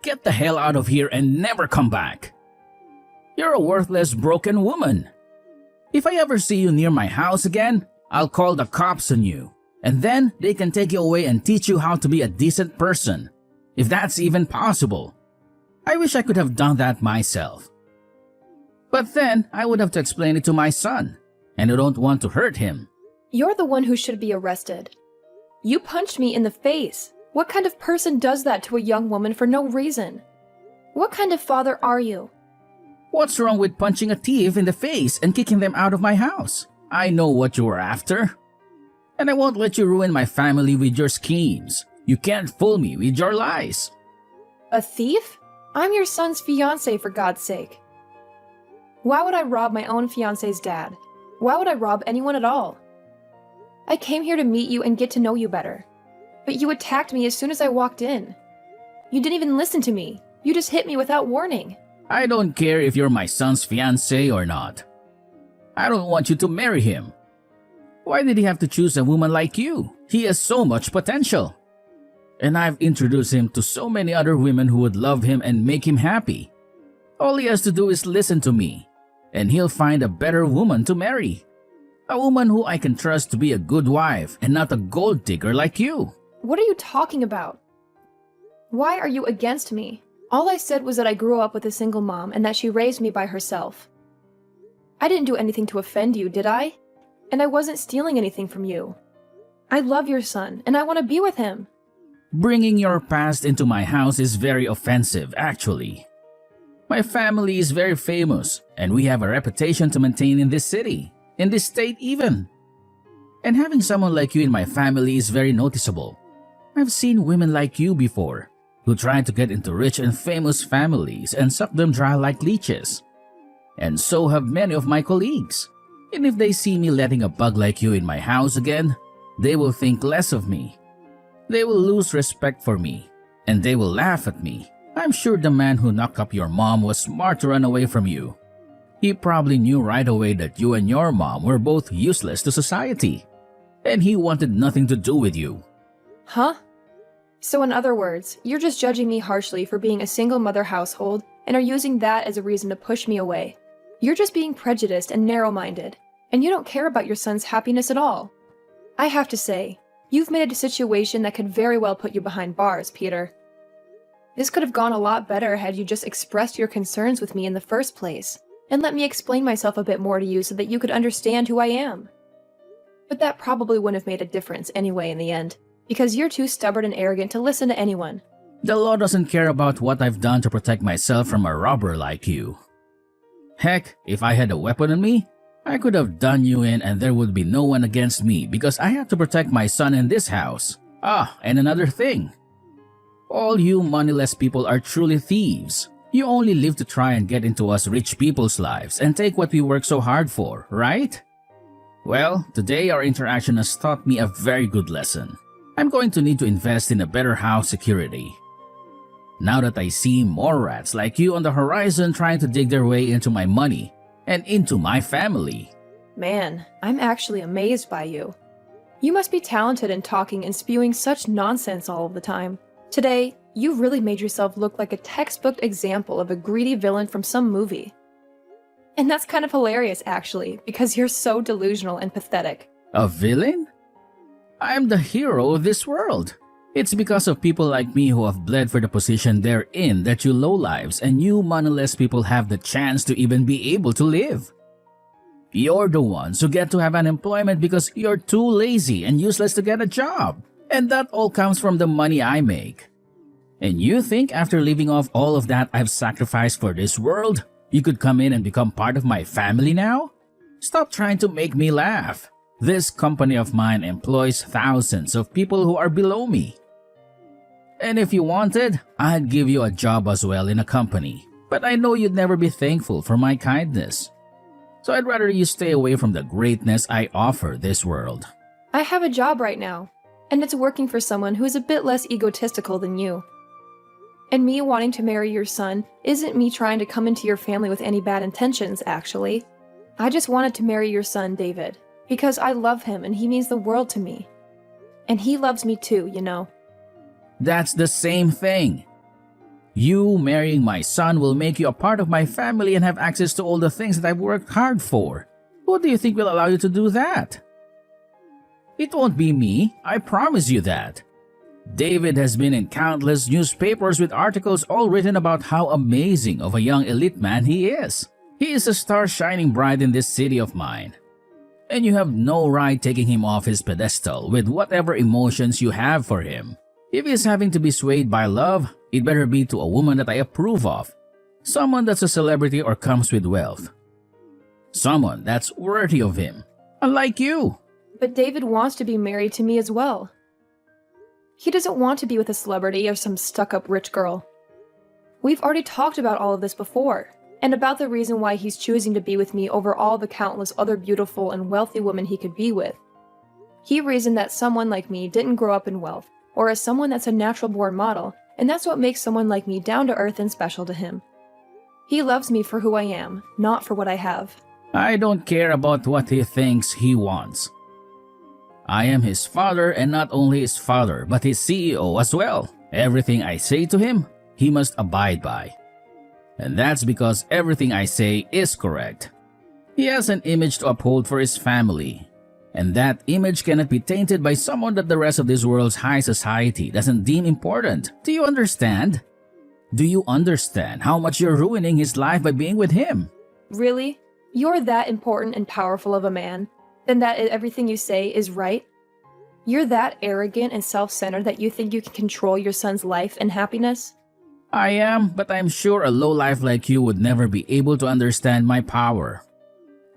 Get the hell out of here and never come back. You're a worthless, broken woman. If I ever see you near my house again, I'll call the cops on you. And then they can take you away and teach you how to be a decent person. If that's even possible. I wish I could have done that myself. But then I would have to explain it to my son. And I don't want to hurt him. You're the one who should be arrested. You punched me in the face. What kind of person does that to a young woman for no reason? What kind of father are you? What's wrong with punching a thief in the face and kicking them out of my house? I know what you were after. And I won't let you ruin my family with your schemes. You can't fool me with your lies. A thief? I'm your son's fiancé, for God's sake. Why would I rob my own fiancé's dad? Why would I rob anyone at all? I came here to meet you and get to know you better. But you attacked me as soon as I walked in. You didn't even listen to me. You just hit me without warning. I don't care if you're my son's fiancé or not. I don't want you to marry him. Why did he have to choose a woman like you? He has so much potential. And I've introduced him to so many other women who would love him and make him happy. All he has to do is listen to me, and he'll find a better woman to marry. A woman who I can trust to be a good wife and not a gold digger like you. What are you talking about? Why are you against me? All I said was that I grew up with a single mom and that she raised me by herself. I didn't do anything to offend you, did I? And I wasn't stealing anything from you. I love your son, and I want to be with him. Bringing your past into my house is very offensive, actually. My family is very famous, and we have a reputation to maintain in this city, in this state even. And having someone like you in my family is very noticeable. I've seen women like you before, who try to get into rich and famous families and suck them dry like leeches. And so have many of my colleagues. And if they see me letting a bug like you in my house again, they will think less of me. They will lose respect for me, and they will laugh at me. I'm sure the man who knocked up your mom was smart to run away from you. He probably knew right away that you and your mom were both useless to society, and he wanted nothing to do with you. Huh? So in other words, you're just judging me harshly for being a single mother household and are using that as a reason to push me away. You're just being prejudiced and narrow-minded, and you don't care about your son's happiness at all. I have to say, you've made a situation that could very well put you behind bars, Peter. This could have gone a lot better had you just expressed your concerns with me in the first place, and let me explain myself a bit more to you so that you could understand who I am. But that probably wouldn't have made a difference anyway in the end, because you're too stubborn and arrogant to listen to anyone. The law doesn't care about what I've done to protect myself from a robber like you. Heck, if I had a weapon on me, I could have done you in and there would be no one against me because I have to protect my son in this house. And another thing. All you moneyless people are truly thieves. You only live to try and get into us rich people's lives and take what we work so hard for, right? Well, today our interaction has taught me a very good lesson. I'm going to need to invest in a better house security. Now that I see more rats like you on the horizon trying to dig their way into my money and into my family. Man, I'm actually amazed by you. You must be talented in talking and spewing such nonsense all of the time. Today, you've really made yourself look like a textbook example of a greedy villain from some movie. And that's kind of hilarious, actually, because you're so delusional and pathetic. A villain? I'm the hero of this world. It's because of people like me who have bled for the position they're in that you lowlives and you moneyless people have the chance to even be able to live. You're the ones who get to have unemployment because you're too lazy and useless to get a job. And that all comes from the money I make. And you think after leaving off all of that I've sacrificed for this world, you could come in and become part of my family now? Stop trying to make me laugh. This company of mine employs thousands of people who are below me. And if you wanted, I'd give you a job as well in a company. But I know you'd never be thankful for my kindness. So I'd rather you stay away from the greatness I offer this world. I have a job right now, and it's working for someone who is a bit less egotistical than you. And me wanting to marry your son isn't me trying to come into your family with any bad intentions, actually. I just wanted to marry your son, David, because I love him and he means the world to me. And he loves me too, you know. That's the same thing. You marrying my son will make you a part of my family and have access to all the things that I've worked hard for. Who do you think will allow you to do that? It won't be me, I promise you that. David has been in countless newspapers with articles all written about how amazing of a young elite man he is. He is a star shining bright in this city of mine. And you have no right taking him off his pedestal with whatever emotions you have for him. If he's having to be swayed by love, it better be to a woman that I approve of. Someone that's a celebrity or comes with wealth. Someone that's worthy of him. Unlike you. But David wants to be married to me as well. He doesn't want to be with a celebrity or some stuck-up rich girl. We've already talked about all of this before, and about the reason why he's choosing to be with me over all the countless other beautiful and wealthy women he could be with. He reasoned that someone like me didn't grow up in wealth, or as someone that's a natural-born model, and that's what makes someone like me down-to-earth and special to him. He loves me for who I am, not for what I have. I don't care about what he thinks he wants. I am his father, and not only his father, but his CEO as well. Everything I say to him, he must abide by. And that's because everything I say is correct. He has an image to uphold for his family, and that image cannot be tainted by someone that the rest of this world's high society doesn't deem important. Do you understand? Do you understand how much you're ruining his life by being with him? Really? You're that important and powerful of a man? Then that everything you say is right? You're that arrogant and self-centered that you think you can control your son's life and happiness? I am, but I'm sure a lowlife like you would never be able to understand my power.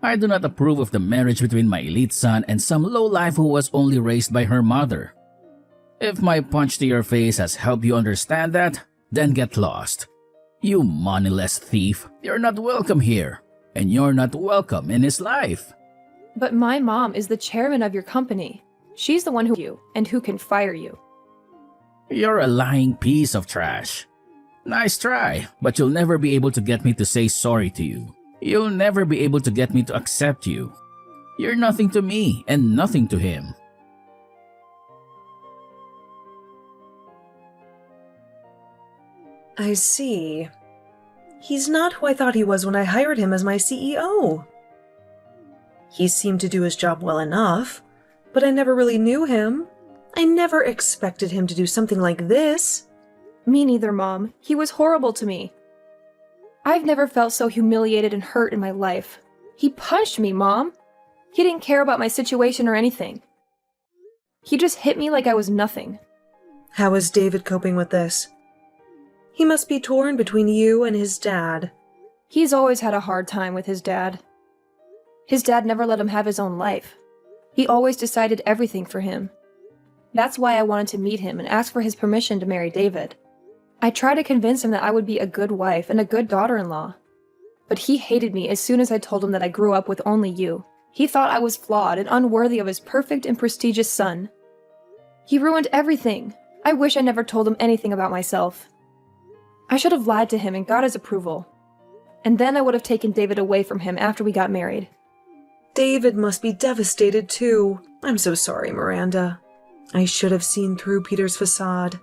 I do not approve of the marriage between my elite son and some lowlife who was only raised by her mother. If my punch to your face has helped you understand that, then get lost. You moneyless thief, you're not welcome here, and you're not welcome in his life. But my mom is the chairman of your company. She's the one who can fire you. You're a lying piece of trash. Nice try, but you'll never be able to get me to say sorry to you. You'll never be able to get me to accept you. You're nothing to me and nothing to him. I see. He's not who I thought he was when I hired him as my CEO. He seemed to do his job well enough, but I never really knew him. I never expected him to do something like this. Me neither, Mom. He was horrible to me. I've never felt so humiliated and hurt in my life. He punched me, Mom. He didn't care about my situation or anything. He just hit me like I was nothing. How is David coping with this? He must be torn between you and his dad. He's always had a hard time with his dad. His dad never let him have his own life. He always decided everything for him. That's why I wanted to meet him and ask for his permission to marry David. I tried to convince him that I would be a good wife and a good daughter-in-law. But he hated me as soon as I told him that I grew up with only you. He thought I was flawed and unworthy of his perfect and prestigious son. He ruined everything. I wish I never told him anything about myself. I should have lied to him and got his approval. And then I would have taken David away from him after we got married. David must be devastated too. I'm so sorry, Miranda. I should have seen through Peter's facade.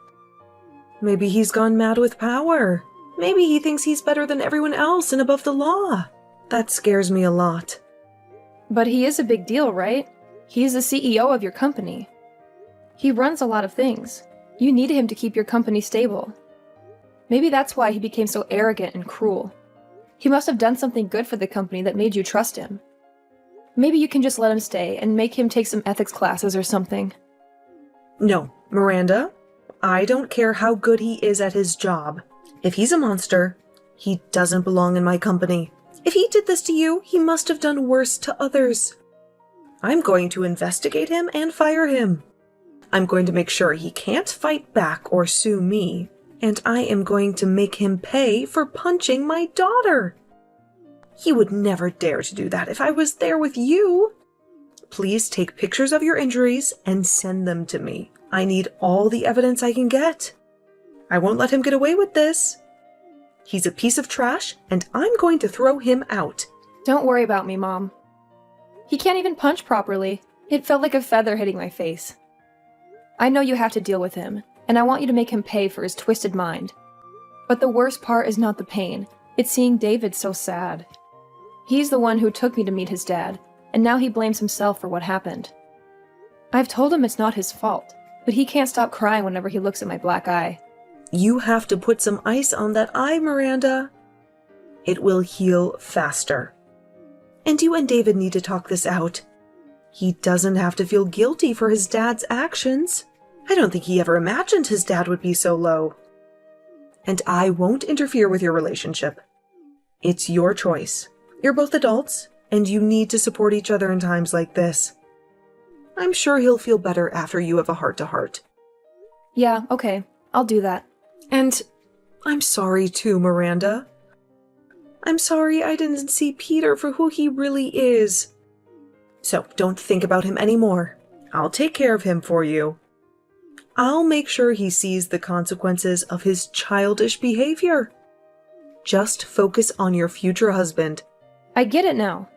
Maybe he's gone mad with power. Maybe he thinks he's better than everyone else and above the law. That scares me a lot. But he is a big deal, right? He's the CEO of your company. He runs a lot of things. You need him to keep your company stable. Maybe that's why he became so arrogant and cruel. He must have done something good for the company that made you trust him. Maybe you can just let him stay and make him take some ethics classes or something. No, Miranda. I don't care how good he is at his job. If he's a monster, he doesn't belong in my company. If he did this to you, he must have done worse to others. I'm going to investigate him and fire him. I'm going to make sure he can't fight back or sue me. And I am going to make him pay for punching my daughter. He would never dare to do that if I was there with you. Please take pictures of your injuries and send them to me. I need all the evidence I can get. I won't let him get away with this. He's a piece of trash, and I'm going to throw him out. Don't worry about me, Mom. He can't even punch properly. It felt like a feather hitting my face. I know you have to deal with him, and I want you to make him pay for his twisted mind. But the worst part is not the pain, it's seeing David so sad. He's the one who took me to meet his dad, and now he blames himself for what happened. I've told him it's not his fault, but he can't stop crying whenever he looks at my black eye. You have to put some ice on that eye, Miranda. It will heal faster. And you and David need to talk this out. He doesn't have to feel guilty for his dad's actions. I don't think he ever imagined his dad would be so low. And I won't interfere with your relationship. It's your choice. You're both adults, and you need to support each other in times like this. I'm sure he'll feel better after you have a heart-to-heart. Yeah, okay, I'll do that. And I'm sorry too, Miranda. I'm sorry I didn't see Peter for who he really is. So don't think about him anymore. I'll take care of him for you. I'll make sure he sees the consequences of his childish behavior. Just focus on your future husband. I get it now.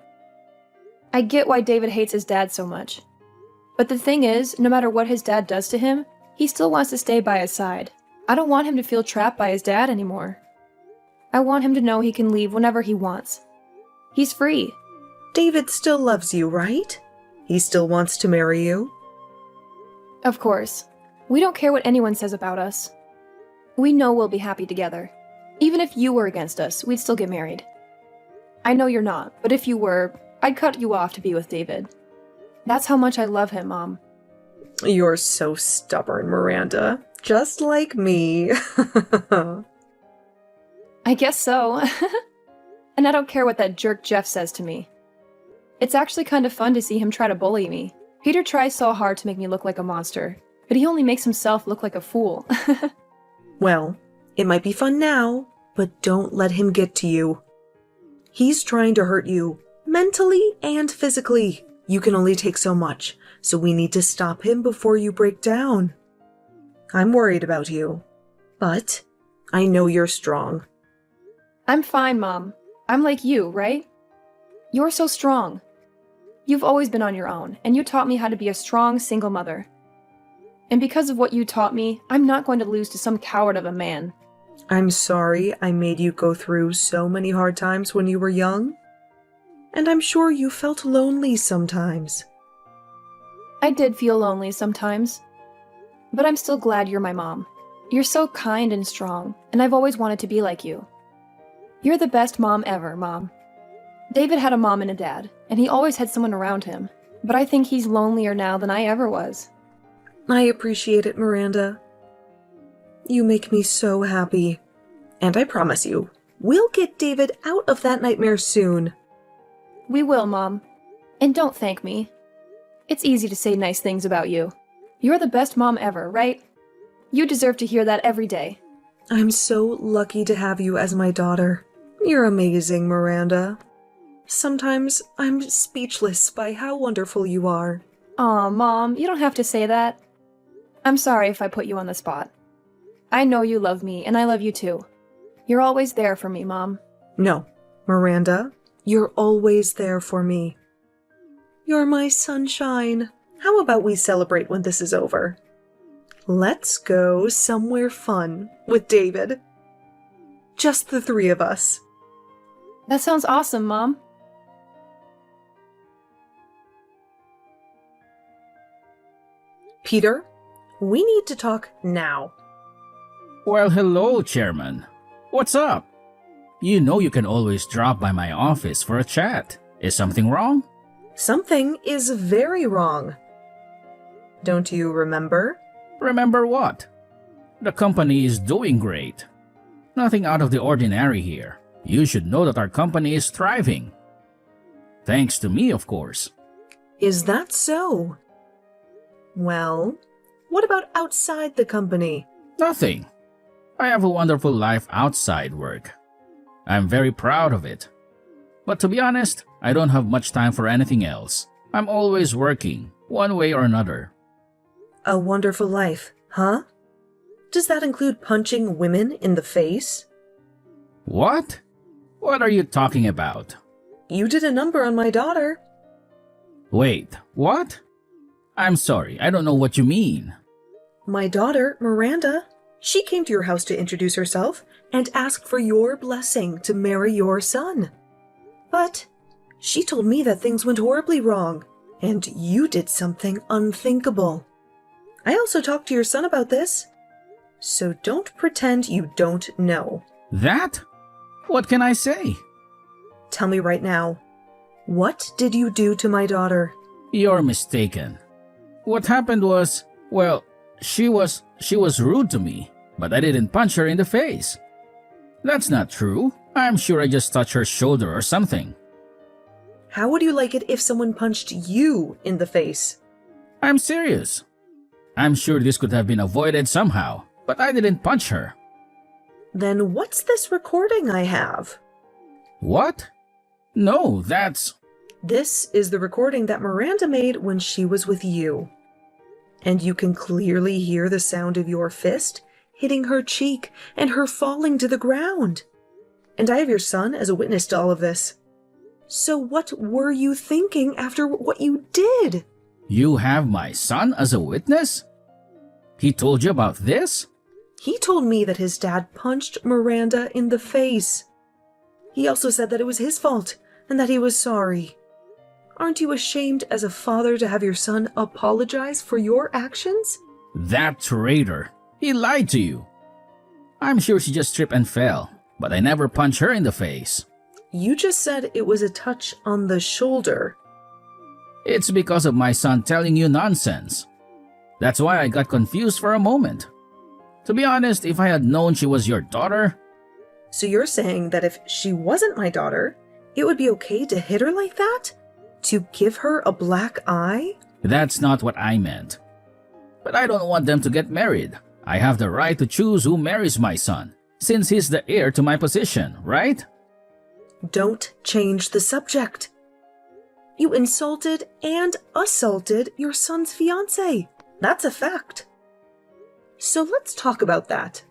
I get why David hates his dad so much. But the thing is, no matter what his dad does to him, he still wants to stay by his side. I don't want him to feel trapped by his dad anymore. I want him to know he can leave whenever he wants. He's free. David still loves you, right? He still wants to marry you? Of course. We don't care what anyone says about us. We know we'll be happy together. Even if you were against us, we'd still get married. I know you're not, but if you were, I'd cut you off to be with David. That's how much I love him, Mom. You're so stubborn, Miranda. Just like me. I guess so. And I don't care what that jerk Jeff says to me. It's actually kind of fun to see him try to bully me. Peter tries so hard to make me look like a monster, but he only makes himself look like a fool. Well, it might be fun now, but don't let him get to you. He's trying to hurt you, mentally and physically. You can only take so much, so we need to stop him before you break down. I'm worried about you, but I know you're strong. I'm fine, Mom. I'm like you, right? You're so strong. You've always been on your own, and you taught me how to be a strong single mother. And because of what you taught me, I'm not going to lose to some coward of a man. I'm sorry I made you go through so many hard times when you were young. And I'm sure you felt lonely sometimes. I did feel lonely sometimes. But I'm still glad you're my mom. You're so kind and strong, and I've always wanted to be like you. You're the best mom ever, Mom. David had a mom and a dad, and he always had someone around him. But I think he's lonelier now than I ever was. I appreciate it, Miranda. You make me so happy. And I promise you, we'll get David out of that nightmare soon. We will, Mom. And don't thank me. It's easy to say nice things about you. You're the best mom ever, right? You deserve to hear that every day. I'm so lucky to have you as my daughter. You're amazing, Miranda. Sometimes I'm speechless by how wonderful you are. Aw, Mom, you don't have to say that. I'm sorry if I put you on the spot. I know you love me, and I love you too. You're always there for me, Mom. No, Miranda, you're always there for me. You're my sunshine. How about we celebrate when this is over? Let's go somewhere fun with David. Just the three of us. That sounds awesome, Mom. Peter, we need to talk now. Well, hello, Chairman. What's up? You know you can always drop by my office for a chat. Is something wrong? Something is very wrong. Don't you remember? Remember what? The company is doing great. Nothing out of the ordinary here. You should know that our company is thriving. Thanks to me, of course. Is that so? Well, what about outside the company? Nothing. I have a wonderful life outside work. I'm very proud of it. But to be honest, I don't have much time for anything else. I'm always working, one way or another. A wonderful life, huh? Does that include punching women in the face? What? What are you talking about? You did a number on my daughter. Wait, what? I'm sorry, I don't know what you mean. My daughter, Miranda. She came to your house to introduce herself and ask for your blessing to marry your son. But she told me that things went horribly wrong, and you did something unthinkable. I also talked to your son about this, so don't pretend you don't know. That? What can I say? Tell me right now, what did you do to my daughter? You're mistaken. What happened was, well, she was rude to me, but I didn't punch her in the face. That's not true. I'm sure I just touched her shoulder or something. How would you like it if someone punched you in the face? I'm serious. I'm sure this could have been avoided somehow, but I didn't punch her. Then what's this recording I have? What? No, that's... This is the recording that Miranda made when she was with you. And you can clearly hear the sound of your fist hitting her cheek and her falling to the ground. And I have your son as a witness to all of this. So what were you thinking after what you did? You have my son as a witness? He told you about this? He told me that his dad punched Miranda in the face. He also said that it was his fault and that he was sorry. Aren't you ashamed as a father to have your son apologize for your actions? That traitor. He lied to you. I'm sure she just tripped and fell, but I never punched her in the face. You just said it was a touch on the shoulder. It's because of my son telling you nonsense. That's why I got confused for a moment. To be honest, if I had known she was your daughter... So you're saying that if she wasn't my daughter, it would be okay to hit her like that? To give her a black eye? That's not what I meant. But I don't want them to get married. I have the right to choose who marries my son, since he's the heir to my position, right? Don't change the subject. You insulted and assaulted your son's fiancée. That's a fact. So let's talk about that.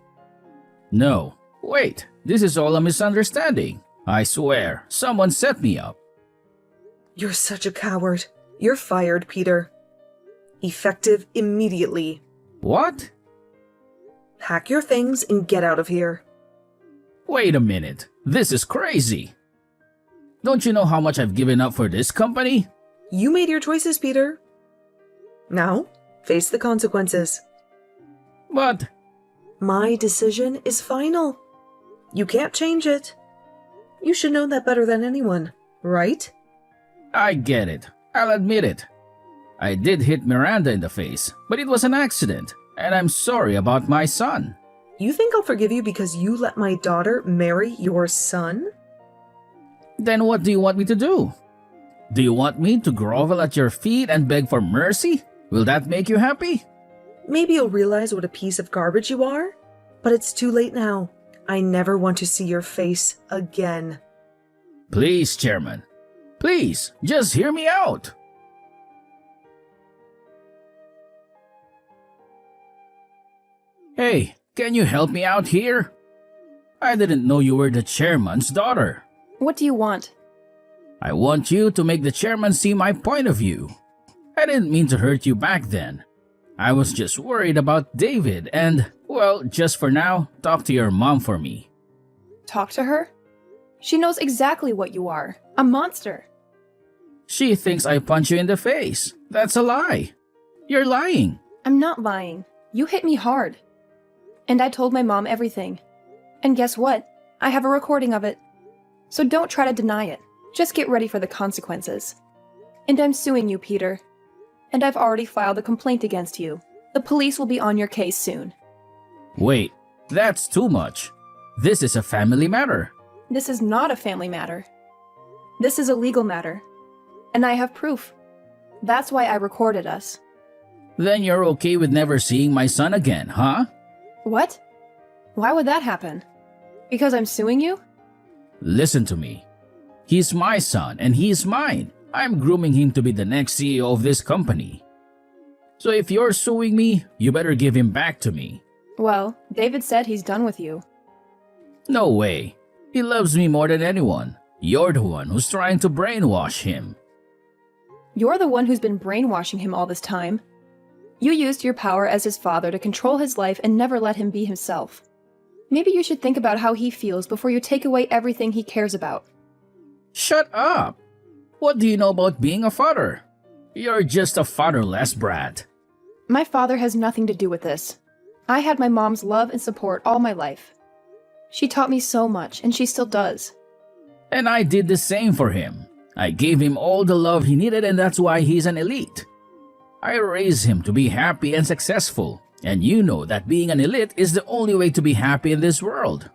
No. Wait, this is all a misunderstanding. I swear, someone set me up. You're such a coward. You're fired, Peter. Effective immediately. What? Pack your things and get out of here. Wait a minute. This is crazy. Don't you know how much I've given up for this company? You made your choices, Peter. Now, face the consequences. But... My decision is final. You can't change it. You should know that better than anyone, right? I get it. I'll admit it. I did hit Miranda in the face, but it was an accident, and I'm sorry about my son. You think I'll forgive you because you let my daughter marry your son? Then what do you want me to do? Do you want me to grovel at your feet and beg for mercy? Will that make you happy? Maybe you'll realize what a piece of garbage you are, but it's too late now. I never want to see your face again. Please, Chairman. Please, just hear me out. Hey, can you help me out here? I didn't know you were the chairman's daughter. What do you want? I want you to make the chairman see my point of view. I didn't mean to hurt you back then. I was just worried about David and, well, just for now, talk to your mom for me. Talk to her? She knows exactly what you are. A monster. She thinks I punch you in the face. That's a lie. You're lying. I'm not lying. You hit me hard. And I told my mom everything. And guess what? I have a recording of it. So don't try to deny it. Just get ready for the consequences. And I'm suing you, Peter. And I've already filed a complaint against you. The police will be on your case soon. Wait, that's too much. This is a family matter. This is not a family matter. This is a legal matter. And I have proof. That's why I recorded us. Then you're okay with never seeing my son again, huh? What? Why would that happen? Because I'm suing you? Listen to me. He's my son and he's mine. I'm grooming him to be the next CEO of this company. So if you're suing me, you better give him back to me. Well, David said he's done with you. No way. He loves me more than anyone. You're the one who's trying to brainwash him. You're the one who's been brainwashing him all this time. You used your power as his father to control his life and never let him be himself. Maybe you should think about how he feels before you take away everything he cares about. Shut up! What do you know about being a father? You're just a fatherless brat. My father has nothing to do with this. I had my mom's love and support all my life. She taught me so much, and she still does. And I did the same for him. I gave him all the love he needed, and that's why he's an elite. I raised him to be happy and successful, and you know that being an elite is the only way to be happy in this world.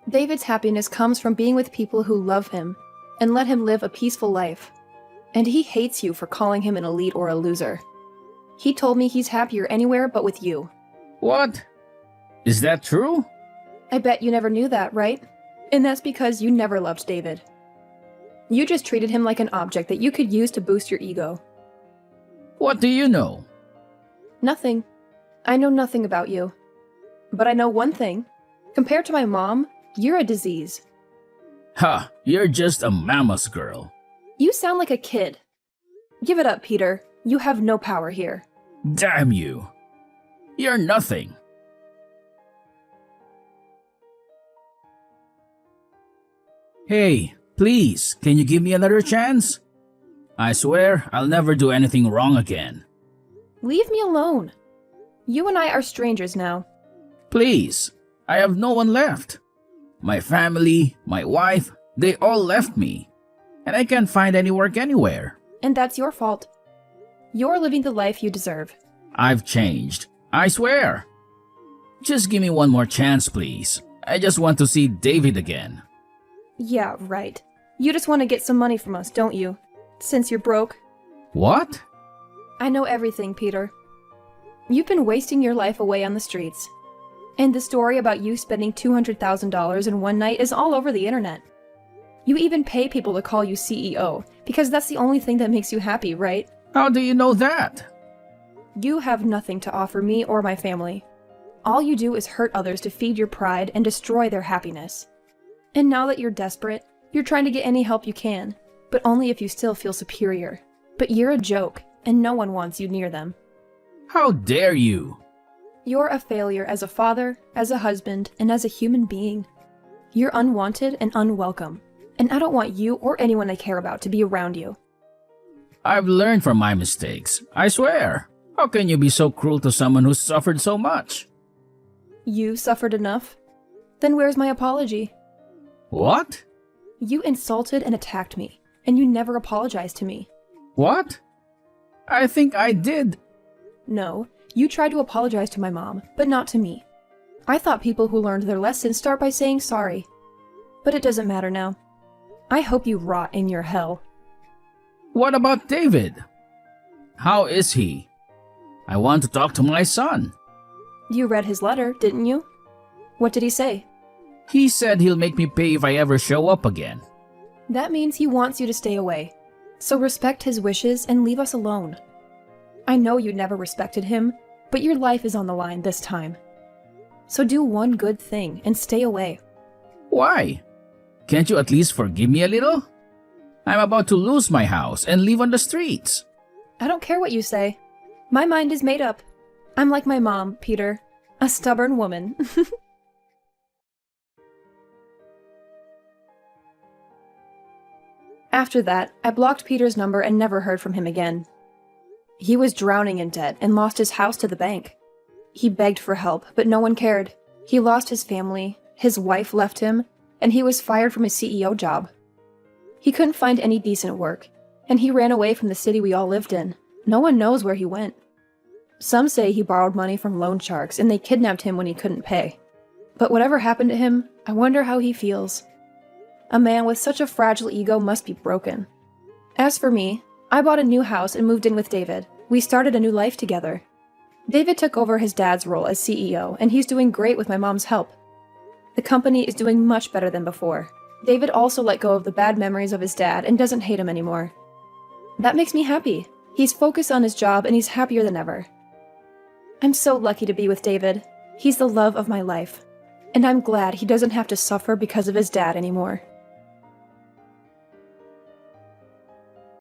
David's happiness comes from being with people who love him and let him live a peaceful life. And he hates you for calling him an elite or a loser. He told me he's happier anywhere but with you. What? Is that true? I bet you never knew that, right? And that's because you never loved David. You just treated him like an object that you could use to boost your ego. What do you know? Nothing. I know nothing about you. But I know one thing. Compared to my mom, you're a disease. Ha! You're just a mama's girl. You sound like a kid. Give it up, Peter. You have no power here. Damn you! You're nothing. Hey, please, can you give me another chance? I swear I'll never do anything wrong again. Leave me alone. You and I are strangers now. Please, I have no one left. My family, my wife, they all left me. And I can't find any work anywhere. And that's your fault. You're living the life you deserve. I've changed. I swear. Just give me one more chance, please. I just want to see David again. Yeah, right. You just want to get some money from us, don't you? Since you're broke. What? I know everything, Peter. You've been wasting your life away on the streets. And the story about you spending $200,000 in one night is all over the internet. You even pay people to call you CEO, because that's the only thing that makes you happy, right? How do you know that? You have nothing to offer me or my family. All you do is hurt others to feed your pride and destroy their happiness. And now that you're desperate, you're trying to get any help you can, but only if you still feel superior. But you're a joke, and no one wants you near them. How dare you? You're a failure as a father, as a husband, and as a human being. You're unwanted and unwelcome, and I don't want you or anyone I care about to be around you. I've learned from my mistakes, I swear. How can you be so cruel to someone who's suffered so much? You suffered enough? Then where's my apology? What? You insulted and attacked me, and you never apologized to me. What? I think I did. No, you tried to apologize to my mom, but not to me. I thought people who learned their lessons start by saying sorry. But it doesn't matter now. I hope you rot in your hell. What about David? How is he? I want to talk to my son. You read his letter, didn't you? What did he say? He said he'll make me pay if I ever show up again. That means he wants you to stay away. So respect his wishes and leave us alone. I know you never respected him, but your life is on the line this time. So do one good thing and stay away. Why? Can't you at least forgive me a little? I'm about to lose my house and live on the streets. I don't care what you say. My mind is made up. I'm like my mom, Peter. A stubborn woman. After that, I blocked Peter's number and never heard from him again. He was drowning in debt and lost his house to the bank. He begged for help, but no one cared. He lost his family, his wife left him, and he was fired from his CEO job. He couldn't find any decent work, and he ran away from the city we all lived in. No one knows where he went. Some say he borrowed money from loan sharks and they kidnapped him when he couldn't pay. But whatever happened to him, I wonder how he feels. A man with such a fragile ego must be broken. As for me, I bought a new house and moved in with David. We started a new life together. David took over his dad's role as CEO, and he's doing great with my mom's help. The company is doing much better than before. David also let go of the bad memories of his dad and doesn't hate him anymore. That makes me happy. He's focused on his job and he's happier than ever. I'm so lucky to be with David. He's the love of my life. And I'm glad he doesn't have to suffer because of his dad anymore.